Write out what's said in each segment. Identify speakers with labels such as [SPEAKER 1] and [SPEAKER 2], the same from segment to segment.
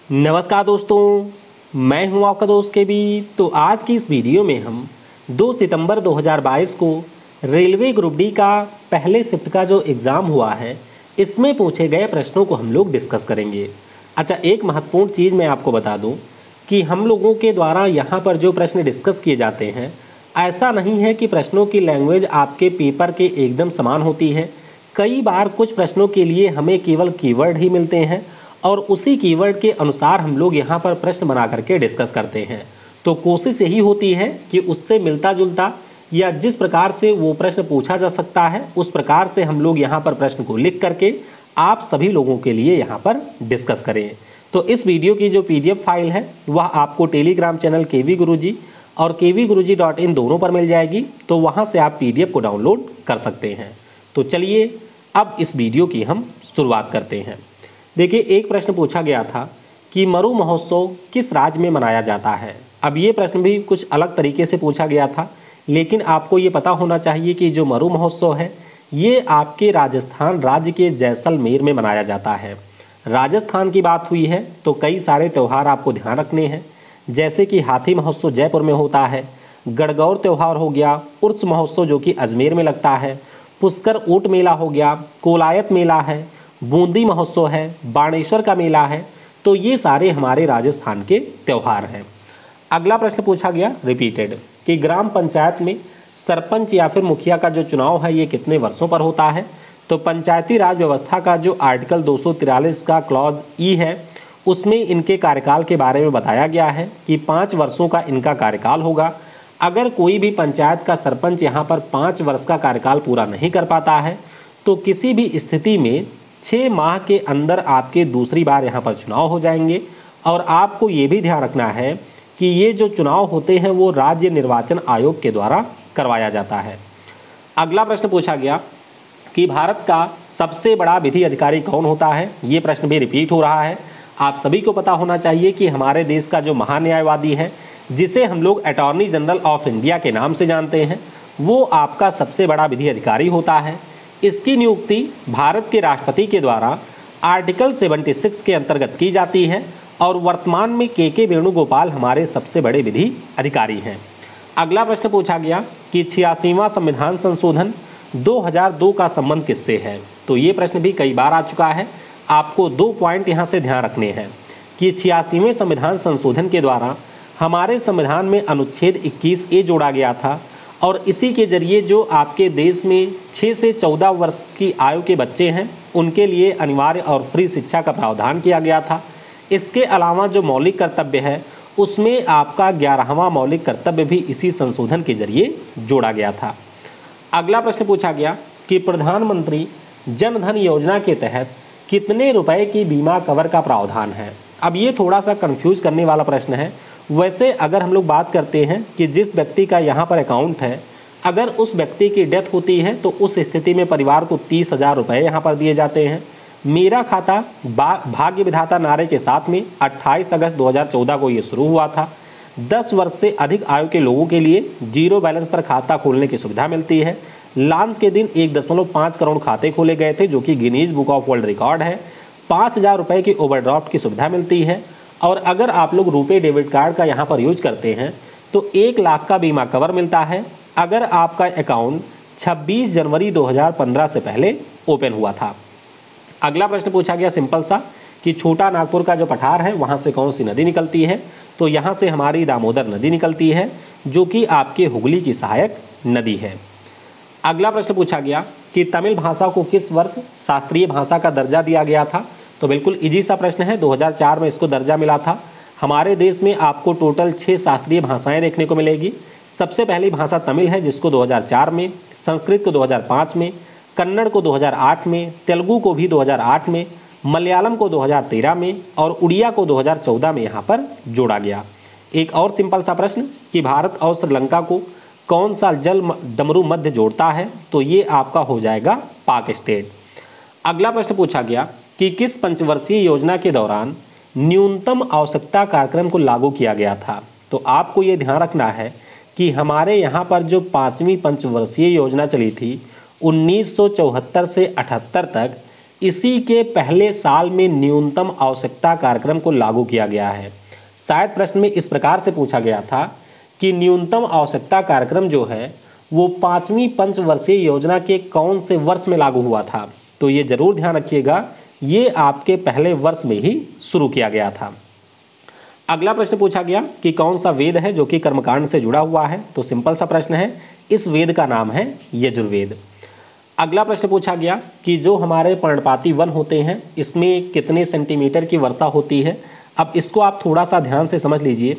[SPEAKER 1] नमस्कार दोस्तों, मैं हूं आपका दोस्त केबी। तो आज की इस वीडियो में हम 2 सितंबर 2022 को रेलवे ग्रुप डी का पहले शिफ्ट का जो एग्ज़ाम हुआ है, इसमें पूछे गए प्रश्नों को हम लोग डिस्कस करेंगे। अच्छा, एक महत्वपूर्ण चीज़ मैं आपको बता दूं कि हम लोगों के द्वारा यहाँ पर जो प्रश्न डिस्कस किए जाते हैं, ऐसा नहीं है कि प्रश्नों की लैंग्वेज आपके पेपर के एकदम समान होती है। कई बार कुछ प्रश्नों के लिए हमें केवल कीवर्ड ही मिलते हैं और उसी कीवर्ड के अनुसार हम लोग यहाँ पर प्रश्न बना करके डिस्कस करते हैं। तो कोशिश यही होती है कि उससे मिलता जुलता या जिस प्रकार से वो प्रश्न पूछा जा सकता है, उस प्रकार से हम लोग यहाँ पर प्रश्न को लिख करके आप सभी लोगों के लिए यहाँ पर डिस्कस करें। तो इस वीडियो की जो PDF फाइल है वह आपको टेलीग्राम चैनल केवी गुरुजी और kvguruji.in दोनों पर मिल जाएगी। तो वहाँ से आप PDF को डाउनलोड कर सकते हैं। तो चलिए अब इस वीडियो की हम शुरुआत करते हैं। देखिए, एक प्रश्न पूछा गया था कि मरु महोत्सव किस राज्य में मनाया जाता है। अब ये प्रश्न भी कुछ अलग तरीके से पूछा गया था, लेकिन आपको ये पता होना चाहिए कि जो मरु महोत्सव है ये आपके राजस्थान राज्य के जैसलमेर में मनाया जाता है। राजस्थान की बात हुई है तो कई सारे त्यौहार आपको ध्यान रखने हैं, जैसे कि हाथी महोत्सव जयपुर में होता है, गणगौर त्यौहार हो गया, उर्स महोत्सव जो कि अजमेर में लगता है, पुष्कर ऊंट मेला हो गया, कोलायत मेला है, बूंदी महोत्सव है, बाणेश्वर का मेला है। तो ये सारे हमारे राजस्थान के त्यौहार हैं। अगला प्रश्न पूछा गया रिपीटेड कि ग्राम पंचायत में सरपंच या फिर मुखिया का जो चुनाव है ये कितने वर्षों पर होता है। तो पंचायती राज व्यवस्था का जो आर्टिकल 243 का क्लॉज ई है उसमें इनके कार्यकाल के बारे में बताया गया है कि 5 वर्षों का इनका कार्यकाल होगा। अगर कोई भी पंचायत का सरपंच यहाँ पर 5 वर्ष का कार्यकाल पूरा नहीं कर पाता है तो किसी भी स्थिति में 6 माह के अंदर आपके दूसरी बार यहाँ पर चुनाव हो जाएंगे। और आपको ये भी ध्यान रखना है कि ये जो चुनाव होते हैं वो राज्य निर्वाचन आयोग के द्वारा करवाया जाता है। अगला प्रश्न पूछा गया कि भारत का सबसे बड़ा विधि अधिकारी कौन होता है। ये प्रश्न भी रिपीट हो रहा है। आप सभी को पता होना चाहिए कि हमारे देश का जो महान्यायवादी है, जिसे हम लोग अटॉर्नी जनरल ऑफ इंडिया के नाम से जानते हैं, वो आपका सबसे बड़ा विधि अधिकारी होता है। इसकी नियुक्ति भारत के राष्ट्रपति के द्वारा आर्टिकल 76 के अंतर्गत की जाती है और वर्तमान में के वेणुगोपाल हमारे सबसे बड़े विधि अधिकारी हैं। अगला प्रश्न पूछा गया कि 86वां संविधान संशोधन 2002 का संबंध किससे है। तो ये प्रश्न भी कई बार आ चुका है। आपको 2 पॉइंट यहाँ से ध्यान रखने हैं कि 86वें संविधान संशोधन के द्वारा हमारे संविधान में अनुच्छेद 21A जोड़ा गया था और इसी के जरिए जो आपके देश में 6 से 14 वर्ष की आयु के बच्चे हैं उनके लिए अनिवार्य और फ्री शिक्षा का प्रावधान किया गया था। इसके अलावा जो मौलिक कर्तव्य है उसमें आपका 11वां मौलिक कर्तव्य भी इसी संशोधन के जरिए जोड़ा गया था। अगला प्रश्न पूछा गया कि प्रधानमंत्री जन धन योजना के तहत कितने रुपए की बीमा कवर का प्रावधान है। अब ये थोड़ा सा कंफ्यूज करने वाला प्रश्न है। वैसे अगर हम लोग बात करते हैं कि जिस व्यक्ति का यहाँ पर अकाउंट है, अगर उस व्यक्ति की डेथ होती है तो उस स्थिति में परिवार को 30,000 रुपये यहाँ पर दिए जाते हैं। मेरा खाता भाग्य विधाता नारे के साथ में 28 अगस्त 2014 को ये शुरू हुआ था। 10 वर्ष से अधिक आयु के लोगों के लिए जीरो बैलेंस पर खाता खोलने की सुविधा मिलती है। लॉन्च के दिन 1.5 करोड़ खाते खोले गए थे, जो कि Guinness book of world record है। 5,000 रुपये की ओवरड्राफ्ट की सुविधा मिलती है। और अगर आप लोग रुपे डेबिट कार्ड का यहाँ पर यूज करते हैं तो 1 लाख का बीमा कवर मिलता है अगर आपका अकाउंट 26 जनवरी 2015 से पहले ओपन हुआ था। अगला प्रश्न पूछा गया सिंपल सा कि छोटा नागपुर का जो पठार है वहाँ से कौन सी नदी निकलती है। तो यहाँ से हमारी दामोदर नदी निकलती है, जो कि आपके हुगली की सहायक नदी है। अगला प्रश्न पूछा गया कि तमिल भाषा को किस वर्ष शास्त्रीय भाषा का दर्जा दिया गया था। तो बिल्कुल इजी सा प्रश्न है। 2004 में इसको दर्जा मिला था। हमारे देश में आपको टोटल 6 शास्त्रीय भाषाएं देखने को मिलेगी। सबसे पहली भाषा तमिल है, जिसको 2004 में, संस्कृत को 2005 में, कन्नड़ को 2008 में, तेलुगु को भी 2008 में, मलयालम को 2013 में और उड़िया को 2014 में यहाँ पर जोड़ा गया। एक और सिंपल सा प्रश्न कि भारत और श्रीलंका को कौन सा जल डमरू मध्य जोड़ता है। तो ये आपका हो जाएगा पाक स्टेट। अगला प्रश्न पूछा गया कि किस पंचवर्षीय योजना के दौरान न्यूनतम आवश्यकता कार्यक्रम को लागू किया गया था। तो आपको ये ध्यान रखना है कि हमारे यहाँ पर जो 5वीं पंचवर्षीय योजना चली थी 1974 से 78 तक, इसी के पहले साल में न्यूनतम आवश्यकता कार्यक्रम को लागू किया गया है। शायद प्रश्न में इस प्रकार से पूछा गया था कि न्यूनतम आवश्यकता कार्यक्रम जो है वो 5वीं पंचवर्षीय योजना के कौन से वर्ष में लागू हुआ था। तो ये जरूर ध्यान रखिएगा, ये आपके पहले वर्ष में ही शुरू किया गया था। अगला प्रश्न पूछा गया कि कौन सा वेद है जो कि कर्मकांड से जुड़ा हुआ है। तो सिंपल सा प्रश्न है, इस वेद का नाम है यजुर्वेद। अगला प्रश्न पूछा गया कि जो हमारे पर्णपाती वन होते हैं इसमें कितने सेंटीमीटर की वर्षा होती है। अब इसको आप थोड़ा सा ध्यान से समझ लीजिए।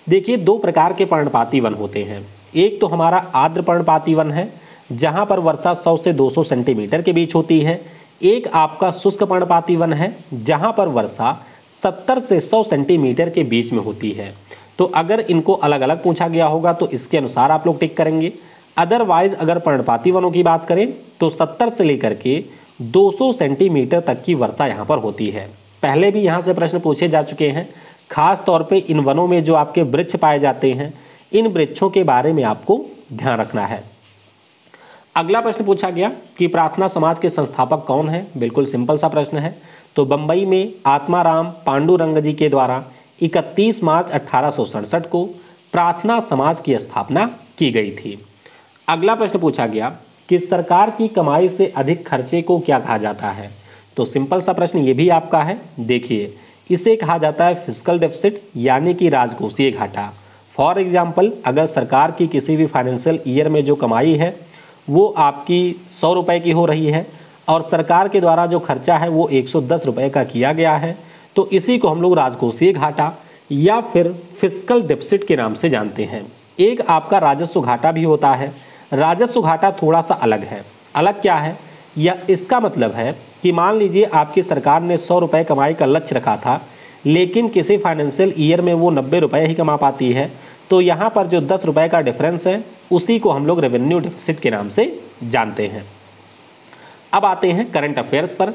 [SPEAKER 1] देखिए, दो प्रकार के पर्णपाती वन होते हैं। एक तो हमारा आर्द्र पर्णपाती वन है जहाँ पर वर्षा 100 से 200 सेंटीमीटर के बीच होती है। एक आपका शुष्क पर्णपाती वन है जहाँ पर वर्षा 70 से 100 सेंटीमीटर के बीच में होती है। तो अगर इनको अलग अलग पूछा गया होगा तो इसके अनुसार आप लोग टिक करेंगे। अदरवाइज अगर पर्णपाती वनों की बात करें तो 70 से लेकर के 200 सेंटीमीटर तक की वर्षा यहाँ पर होती है। पहले भी यहाँ से प्रश्न पूछे जा चुके हैं। खास तौर पे इन वनों में जो आपके वृक्ष पाए जाते हैं, इन वृक्षों के बारे में आपको ध्यान रखना है। अगला प्रश्न पूछा गया कि प्रार्थना समाज के संस्थापक कौन है। बिल्कुल सिंपल सा प्रश्न है। तो बंबई में आत्माराम पांडुरंग जी के द्वारा 31 मार्च 1867 को प्रार्थना समाज की स्थापना की गई थी। अगला प्रश्न पूछा गया कि सरकार की कमाई से अधिक खर्चे को क्या कहा जाता है। तो सिंपल सा प्रश्न ये भी आपका है। देखिए, इसे कहा जाता है फिस्कल डेफिसिट यानी कि राजकोषीय घाटा। फॉर एग्जाम्पल, अगर सरकार की किसी भी फाइनेंशियल ईयर में जो कमाई है वो आपकी 100 रुपये की हो रही है और सरकार के द्वारा जो खर्चा है वो 110 रुपये का किया गया है, तो इसी को हम लोग राजकोषीय घाटा या फिर फिस्कल डेफिसिट के नाम से जानते हैं। एक आपका राजस्व घाटा भी होता है। राजस्व घाटा थोड़ा सा अलग है। अलग क्या है? या इसका मतलब है कि मान लीजिए आपकी सरकार ने 100 रुपये कमाई का लक्ष्य रखा था, लेकिन किसी फाइनेंशियल ईयर में वो 90 रुपये ही कमा पाती है, तो यहाँ पर जो 10 रुपये का डिफरेंस है उसी को हम लोग रेवेन्यू डेफिसिट के नाम से जानते हैं। अब आते हैं करंट अफेयर्स पर।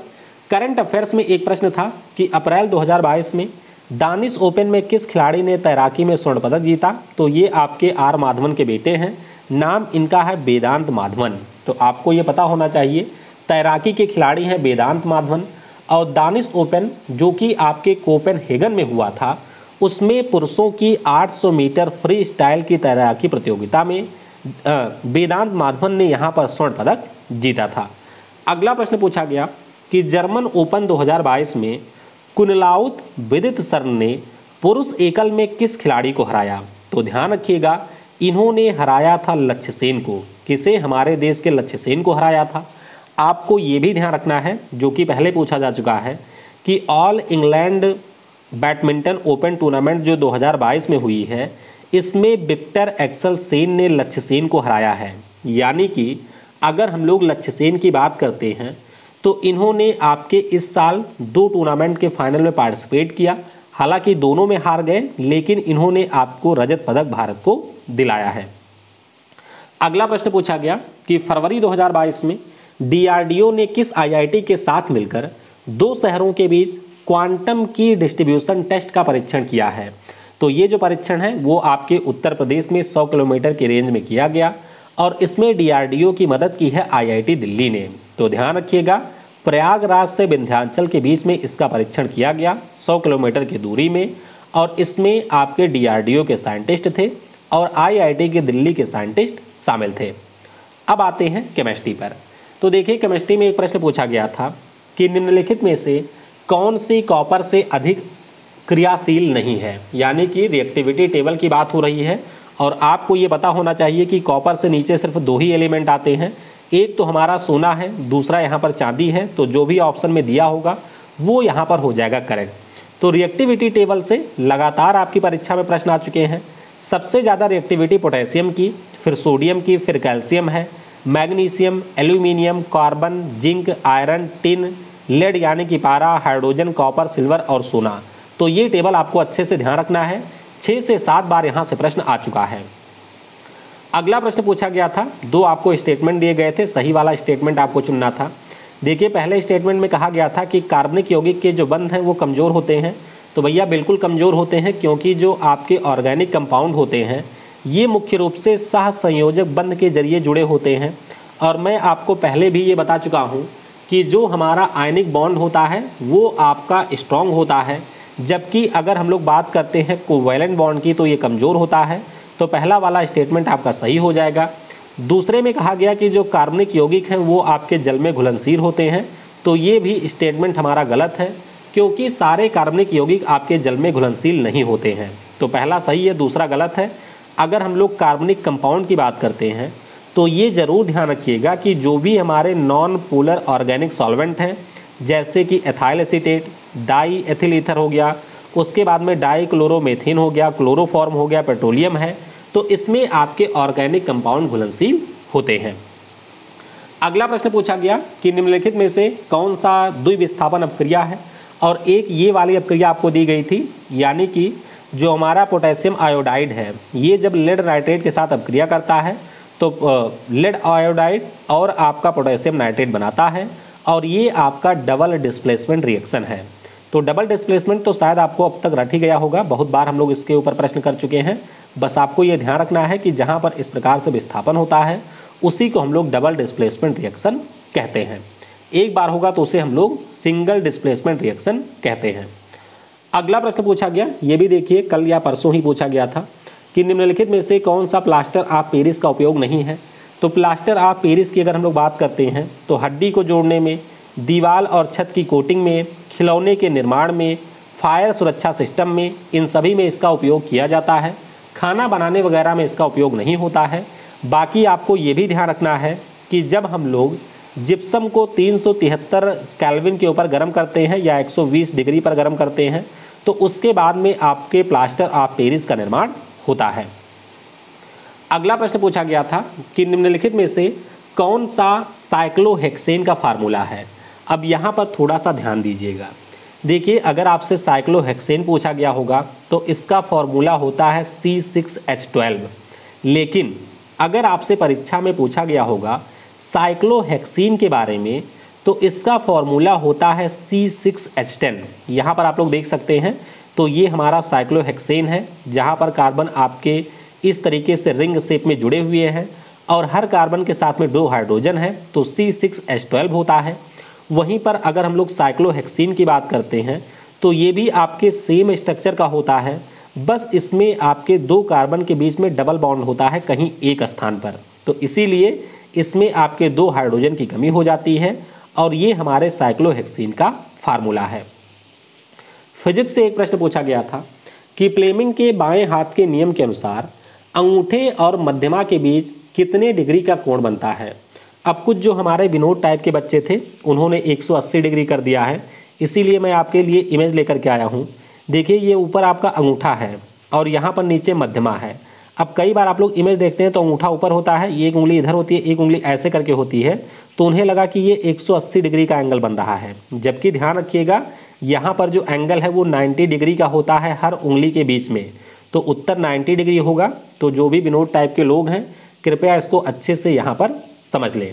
[SPEAKER 1] करंट अफेयर्स में एक प्रश्न था कि अप्रैल 2022 में दानिश ओपन में किस खिलाड़ी ने तैराकी में स्वर्ण पदक जीता। तो ये आपके आर माधवन के बेटे हैं। नाम इनका है वेदांत माधवन। तो आपको ये पता होना चाहिए, तैराकी के खिलाड़ी हैं वेदांत माधवन। और दानिश ओपन जो कि आपके कोपेनहेगन में हुआ था, उसमें पुरुषों की 800 मीटर फ्री स्टाइल की तैराकी प्रतियोगिता में वेदांत माधवन ने यहाँ पर स्वर्ण पदक जीता था। अगला प्रश्न पूछा गया कि जर्मन ओपन 2022 में कुनलाउत विदितसर्न ने पुरुष एकल में किस खिलाड़ी को हराया। तो ध्यान रखिएगा, इन्होंने हराया था लक्ष्य सेन को। किसे? हमारे देश के लक्ष्य सेन को हराया था। आपको ये भी ध्यान रखना है, जो कि पहले पूछा जा चुका है, कि all England badminton open tournament जो 2022 में हुई है, इसमें विक्टर एक्सल सेन ने लक्ष्य सेन को हराया है। यानी कि अगर हम लोग लक्ष्य सेन की बात करते हैं तो इन्होंने आपके इस साल 2 टूर्नामेंट के फाइनल में पार्टिसिपेट किया। हालांकि दोनों में हार गए, लेकिन इन्होंने आपको रजत पदक भारत को दिलाया है। अगला प्रश्न पूछा गया कि फरवरी 2022 में DRDO ने किस IIT के साथ मिलकर 2 शहरों के बीच क्वांटम की डिस्ट्रीब्यूशन टेस्ट का परीक्षण किया है। तो ये जो परीक्षण है वो आपके उत्तर प्रदेश में 100 किलोमीटर की रेंज में किया गया और इसमें DRDO की मदद की है IIT दिल्ली ने। तो ध्यान रखिएगा, प्रयागराज से विंध्याचल के बीच में इसका परीक्षण किया गया 100 किलोमीटर की दूरी में, और इसमें आपके DRDO के साइंटिस्ट थे और IIT के दिल्ली के साइंटिस्ट शामिल थे। अब आते हैं केमिस्ट्री पर। तो देखिए, केमिस्ट्री में एक प्रश्न पूछा गया था कि निम्नलिखित में से कौन सी कॉपर से अधिक क्रियाशील नहीं है। यानी कि रिएक्टिविटी टेबल की बात हो रही है और आपको ये पता होना चाहिए कि कॉपर से नीचे सिर्फ 2 ही एलिमेंट आते हैं। एक तो हमारा सोना है, दूसरा यहाँ पर चांदी है। तो जो भी ऑप्शन में दिया होगा वो यहाँ पर हो जाएगा करेक्ट। तो रिएक्टिविटी टेबल से लगातार आपकी परीक्षा में प्रश्न आ चुके हैं। सबसे ज़्यादा रिएक्टिविटी पोटेशियम की, फिर सोडियम की, फिर कैल्शियम है, magnesium, aluminium, carbon, zinc, iron, tin, lead यानी कि पारा, हाइड्रोजन, कॉपर, सिल्वर और सोना। तो ये टेबल आपको अच्छे से ध्यान रखना है। 6 से 7 बार यहाँ से प्रश्न आ चुका है। अगला प्रश्न पूछा गया था, 2 आपको स्टेटमेंट दिए गए थे, सही वाला स्टेटमेंट आपको चुनना था। देखिए, पहले स्टेटमेंट में कहा गया था कि कार्बनिक यौगिक के जो बंध हैं वो कमज़ोर होते हैं। तो भैया बिल्कुल कमज़ोर होते हैं, क्योंकि जो आपके ऑर्गेनिक कंपाउंड होते हैं ये मुख्य रूप से सह संयोजक बंध के जरिए जुड़े होते हैं। और मैं आपको पहले भी ये बता चुका हूँ कि जो हमारा आयनिक बॉन्ड होता है वो आपका स्ट्रॉन्ग होता है, जबकि अगर हम लोग बात करते हैं कोवैलेंट बॉन्ड की तो ये कमज़ोर होता है। तो पहला वाला स्टेटमेंट आपका सही हो जाएगा। दूसरे में कहा गया कि जो कार्बनिक यौगिक हैं वो आपके जल में घुलनशील होते हैं, तो ये भी स्टेटमेंट हमारा गलत है, क्योंकि सारे कार्बनिक यौगिक आपके जल में घुलनशील नहीं होते हैं। तो पहला सही है, दूसरा गलत है। अगर हम लोग कार्बनिक कंपाउंड की बात करते हैं तो ये ज़रूर ध्यान रखिएगा कि जो भी हमारे नॉन पोलर ऑर्गेनिक सॉल्वेंट हैं, जैसे कि ethyl acetate, die ethyl ether हो गया, उसके बाद में डाई क्लोरोमेथेन हो गया, क्लोरोफॉर्म हो गया, पेट्रोलियम है, तो इसमें आपके ऑर्गेनिक कंपाउंड घुलनशील होते हैं। अगला प्रश्न पूछा गया कि निम्नलिखित में से कौन सा द्विविस्थापन अपक्रिया है, और एक ये वाली अपक्रिया आपको दी गई थी, यानी कि जो हमारा पोटेशियम आयोडाइड है ये जब लेड नाइट्रेट के साथ अपक्रिया करता है तो लेड आयोडाइड और आपका पोटेशियम नाइट्रेट बनाता है, और ये आपका डबल डिस्प्लेसमेंट रिएक्शन है। तो डबल डिस्प्लेसमेंट तो शायद आपको अब तक रट ही गया होगा, बहुत बार हम लोग इसके ऊपर प्रश्न कर चुके हैं। बस आपको ये ध्यान रखना है कि जहाँ पर इस प्रकार से विस्थापन होता है उसी को हम लोग डबल डिस्प्लेसमेंट रिएक्शन कहते हैं। एक बार होगा तो उसे हम लोग सिंगल डिस्प्लेसमेंट रिएक्शन कहते हैं। अगला प्रश्न पूछा गया, ये भी देखिए कल या परसों ही पूछा गया था कि निम्नलिखित में से कौन सा प्लास्टर ऑफ पेरिस का उपयोग नहीं है। तो प्लास्टर ऑफ पेरिस की अगर हम लोग बात करते हैं तो हड्डी को जोड़ने में, दीवार और छत की कोटिंग में, खिलौने के निर्माण में, फायर सुरक्षा सिस्टम में, इन सभी में इसका उपयोग किया जाता है। खाना बनाने वगैरह में इसका उपयोग नहीं होता है। बाकी आपको ये भी ध्यान रखना है कि जब हम लोग जिप्सम को 373 केल्विन के ऊपर गर्म करते हैं या 120 डिग्री पर गर्म करते हैं तो उसके बाद में आपके प्लास्टर ऑफ पेरिस का निर्माण होता है। अगला प्रश्न पूछा गया था कि निम्नलिखित में से कौन सा साइक्लोहेक्सेन का फार्मूला है। अब यहाँ पर थोड़ा सा ध्यान दीजिएगा। देखिए अगर आपसे साइक्लोहेक्सेन पूछा गया होगा तो इसका फॉर्मूला होता है C6H12, लेकिन अगर आपसे परीक्षा में पूछा गया होगा साइक्लोहेक्सीन के बारे में तो इसका फॉर्मूला होता है C6H10। यहाँ पर आप लोग देख सकते हैं, तो ये हमारा साइक्लोहेक्सेन है जहाँ पर कार्बन आपके इस तरीके से रिंग शेप में जुड़े हुए हैं और हर कार्बन के साथ में 2 हाइड्रोजन है, तो C6H12 होता है। वहीं पर अगर हम लोग साइक्लोहेक्सीन की बात करते हैं तो ये भी आपके सेम स्ट्रक्चर का होता है, बस इसमें आपके 2 कार्बन के बीच में डबल बॉन्ड होता है कहीं एक स्थान पर, तो इसीलिए इसमें आपके 2 हाइड्रोजन की कमी हो जाती है, और ये हमारे साइक्लोहेक्सीन का फार्मूला है। फिजिक्स से एक प्रश्न पूछा गया था कि फ्लेमिंग के बाएं हाथ के नियम के अनुसार अंगूठे और मध्यमा के बीच कितने डिग्री का कोण बनता है। अब कुछ जो हमारे विनोद टाइप के बच्चे थे उन्होंने 180 डिग्री कर दिया है, इसीलिए मैं आपके लिए इमेज लेकर के आया हूँ। देखिए ये ऊपर आपका अंगूठा है और यहाँ पर नीचे मध्यमा है। अब कई बार आप लोग इमेज देखते हैं तो अंगूठा ऊपर होता है, एक उंगली इधर होती है, एक उंगली ऐसे करके होती है, तो उन्हें लगा कि ये 180 डिग्री का एंगल बन रहा है, जबकि ध्यान रखिएगा यहाँ पर जो एंगल है वो 90 डिग्री का होता है हर उंगली के बीच में, तो उत्तर 90 डिग्री होगा। तो जो भी विनोद टाइप के लोग हैं कृपया इसको अच्छे से यहाँ पर समझ लें।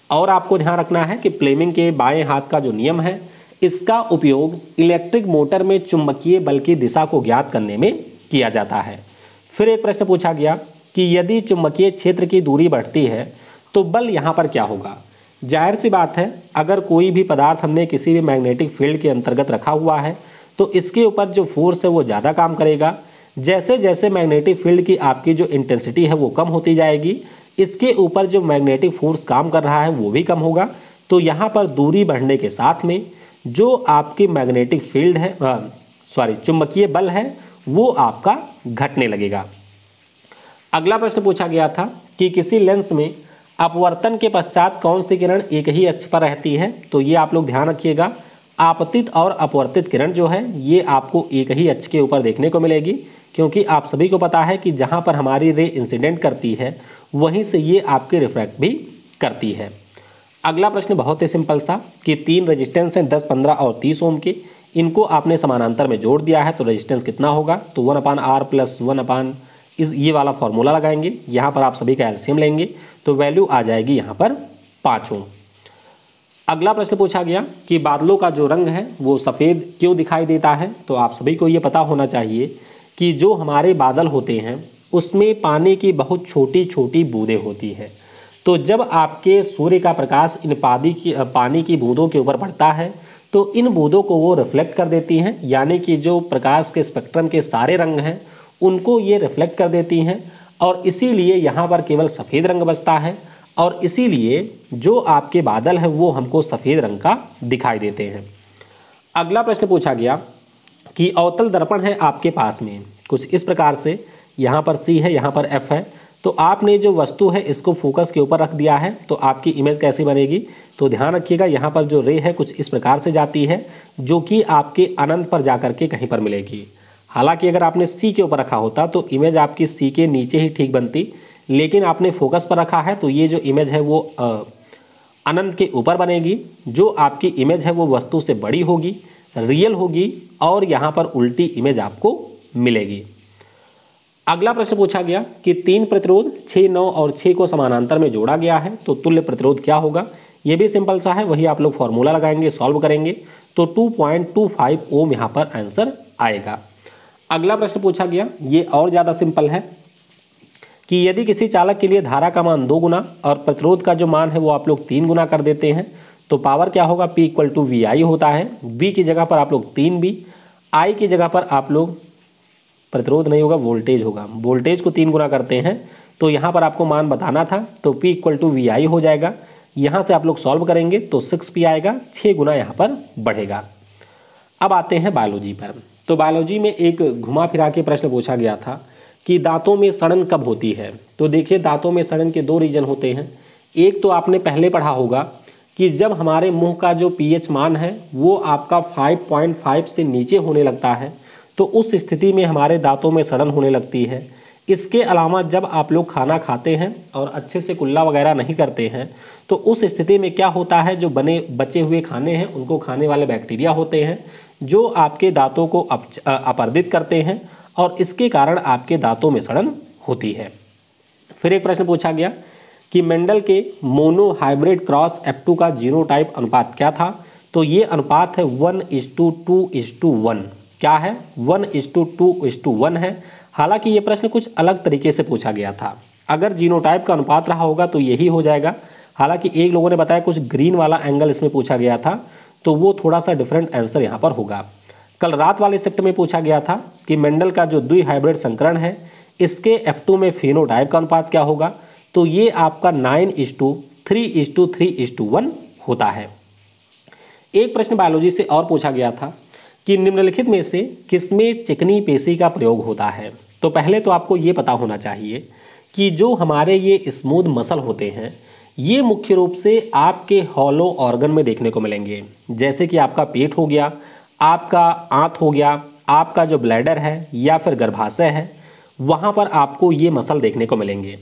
[SPEAKER 1] और आपको ध्यान रखना है कि फ्लेमिंग के बाएं हाथ का जो नियम है इसका उपयोग इलेक्ट्रिक मोटर में चुंबकीय बल की दिशा को ज्ञात करने में किया जाता है। फिर एक प्रश्न पूछा गया कि यदि चुंबकीय क्षेत्र की दूरी बढ़ती है तो बल यहाँ पर क्या होगा। जाहिर सी बात है, अगर कोई भी पदार्थ हमने किसी भी मैग्नेटिक फील्ड के अंतर्गत रखा हुआ है तो इसके ऊपर जो फोर्स है वो ज़्यादा काम करेगा। जैसे जैसे मैग्नेटिक फील्ड की आपकी जो इंटेंसिटी है वो कम होती जाएगी, इसके ऊपर जो मैग्नेटिक फोर्स काम कर रहा है वो भी कम होगा। तो यहाँ पर दूरी बढ़ने के साथ में जो आपकी मैग्नेटिक फील्ड है चुंबकीय बल है वो आपका घटने लगेगा। अगला प्रश्न पूछा गया था कि किसी लेंस में अपवर्तन के पश्चात कौन सी किरण एक ही अक्ष पर रहती है। तो ये आप लोग ध्यान रखिएगा, आपतित और अपवर्तित किरण जो है ये आपको एक ही अक्ष के ऊपर देखने को मिलेगी, क्योंकि आप सभी को पता है कि जहाँ पर हमारी रे इंसिडेंट करती है वहीं से ये आपके रिफ्रैक्ट भी करती है। अगला प्रश्न बहुत ही सिंपल सा कि 3 रेजिस्टेंस हैं 10, 15 और 30 ओम के, इनको आपने समानांतर में जोड़ दिया है तो रेजिस्टेंस कितना होगा। तो 1/R प्लस 1 ये वाला फॉर्मूला लगाएंगे, यहाँ पर आप सभी का एलसीएम लेंगे तो वैल्यू आ जाएगी यहाँ पर 5 ओम। अगला प्रश्न पूछा गया कि बादलों का जो रंग है वो सफ़ेद क्यों दिखाई देता है। तो आप सभी को ये पता होना चाहिए कि जो हमारे बादल होते हैं उसमें पानी की बहुत छोटी छोटी बूंदें होती हैं, तो तो जब आपके सूर्य का प्रकाश इन पानी की बूंदों के ऊपर पड़ता है तो इन बूंदों को वो रिफ्लेक्ट कर देती हैं, यानी कि जो प्रकाश के स्पेक्ट्रम के सारे रंग हैं उनको ये रिफ्लेक्ट कर देती हैं और इसीलिए यहाँ पर केवल सफ़ेद रंग बचता है और इसीलिए जो आपके बादल हैं वो हमको सफ़ेद रंग का दिखाई देते हैं। अगला प्रश्न पूछा गया कि अवतल दर्पण है आपके पास में कुछ इस प्रकार से, यहाँ पर C है, यहाँ पर F है, तो आपने जो वस्तु है इसको फोकस के ऊपर रख दिया है तो आपकी इमेज कैसी बनेगी। तो ध्यान रखिएगा यहाँ पर जो रे है कुछ इस प्रकार से जाती है जो कि आपके अनंत पर जाकर के कहीं पर मिलेगी। हालांकि अगर आपने C के ऊपर रखा होता तो इमेज आपकी C के नीचे ही ठीक बनती, लेकिन आपने फोकस पर रखा है तो ये जो इमेज है वो अनंत के ऊपर बनेगी। जो आपकी इमेज है वो वस्तु से बड़ी होगी, रियल होगी और यहाँ पर उल्टी इमेज आपको मिलेगी। अगला प्रश्न पूछा गया कि 3 प्रतिरोध 6, 9 और 6 को समानांतर में जोड़ा गया है तो तुल्य प्रतिरोध क्या होगा। ये भी सिंपल सा है, वही आप लोग फॉर्मूला लगाएंगे, सॉल्व करेंगे तो 2.25 ओम यहाँ पर आंसर आएगा। अगला प्रश्न पूछा गया, ये और ज़्यादा सिंपल है कि यदि किसी चालक के लिए धारा का मान 2 गुना और प्रतिरोध का जो मान है वो आप लोग 3 गुना कर देते हैं तो पावर क्या होगा, P = VI होता है। V की जगह पर आप लोग 3V, I की जगह पर आप लोग प्रतिरोध नहीं होगा, वोल्टेज होगा, वोल्टेज को 3 गुना करते हैं तो यहाँ पर आपको मान बताना था तो P = VI हो जाएगा। यहाँ से आप लोग सॉल्व करेंगे तो 6P आएगा, 6 गुना यहाँ पर बढ़ेगा। अब आते हैं बायोलॉजी पर। तो बायोलॉजी में एक घुमा फिरा के प्रश्न पूछा गया था कि दांतों में सड़न कब होती है। तो देखिए दांतों में सड़न के 2 रीजन होते हैं। एक तो आपने पहले पढ़ा होगा कि जब हमारे मुंह का जो pH मान है वो आपका 5.5 से नीचे होने लगता है तो उस स्थिति में हमारे दांतों में सड़न होने लगती है। इसके अलावा जब आप लोग खाना खाते हैं और अच्छे से कुल्ला वगैरह नहीं करते हैं तो उस स्थिति में क्या होता है, जो बचे हुए खाने हैं उनको खाने वाले बैक्टीरिया होते हैं जो आपके दांतों को अपरदित करते हैं और इसके कारण आपके दांतों में सड़न होती है। फिर एक प्रश्न पूछा गया कि मेंडल के मोनो हाइब्रिड क्रॉस F2 का जीनोटाइप अनुपात क्या था। तो ये अनुपात है 1:2:1। क्या है, 1:2:1 है। हालांकि ये प्रश्न कुछ अलग तरीके से पूछा गया था। अगर जीनोटाइप का अनुपात रहा होगा तो यही हो जाएगा। हालांकि एक लोगों ने बताया कुछ ग्रीन वाला एंगल इसमें पूछा गया था तो वो थोड़ा सा डिफरेंट आंसर यहाँ पर होगा। कल रात वाले शिफ्ट में पूछा गया था कि मेंडल का जो द्विहाइब्रिड संकरण है इसके F2 में फेनोटाइप का अनुपात क्या होगा। तो ये आपका 9:3:3:1 होता है। एक प्रश्न बायोलॉजी से और पूछा गया था कि निम्नलिखित में से किसमें चिकनी पेशी का प्रयोग होता है। तो पहले तो आपको ये पता होना चाहिए कि जो हमारे ये स्मूथ मसल होते हैं ये मुख्य रूप से आपके हॉलो ऑर्गन में देखने को मिलेंगे, जैसे कि आपका पेट हो गया, आपका आंत हो गया, आपका जो ब्लैडर है या फिर गर्भाशय है, वहाँ पर आपको ये मसल देखने को मिलेंगे।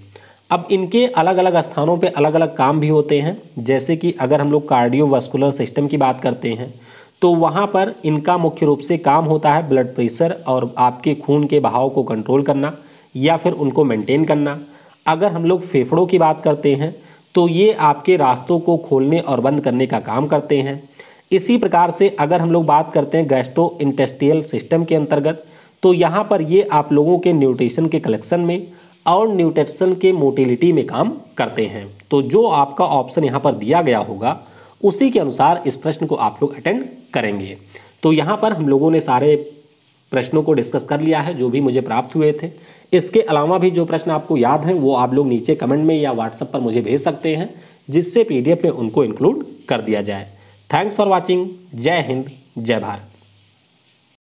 [SPEAKER 1] अब इनके अलग अलग स्थानों पे अलग अलग काम भी होते हैं, जैसे कि अगर हम लोग कार्डियोवास्कुलर सिस्टम की बात करते हैं तो वहाँ पर इनका मुख्य रूप से काम होता है ब्लड प्रेशर और आपके खून के बहाव को कंट्रोल करना या फिर उनको मेंटेन करना। अगर हम लोग फेफड़ों की बात करते हैं तो ये आपके रास्तों को खोलने और बंद करने का काम करते हैं। इसी प्रकार से अगर हम लोग बात करते हैं गैस्ट्रोइंटेस्टाइनल सिस्टम के अंतर्गत तो यहाँ पर ये आप लोगों के न्यूट्रिशन के कलेक्शन में और न्यूट्रिशन के मोटिलिटी में काम करते हैं। तो जो आपका ऑप्शन यहाँ पर दिया गया होगा उसी के अनुसार इस प्रश्न को आप लोग अटेंड करेंगे। तो यहाँ पर हम लोगों ने सारे प्रश्नों को डिस्कस कर लिया है जो भी मुझे प्राप्त हुए थे। इसके अलावा भी जो प्रश्न आपको याद हैं वो आप लोग नीचे कमेंट में या व्हाट्सएप पर मुझे भेज सकते हैं, जिससे PDF में उनको इंक्लूड कर दिया जाए। Thanks for watching. जय हिंद, जय भारत।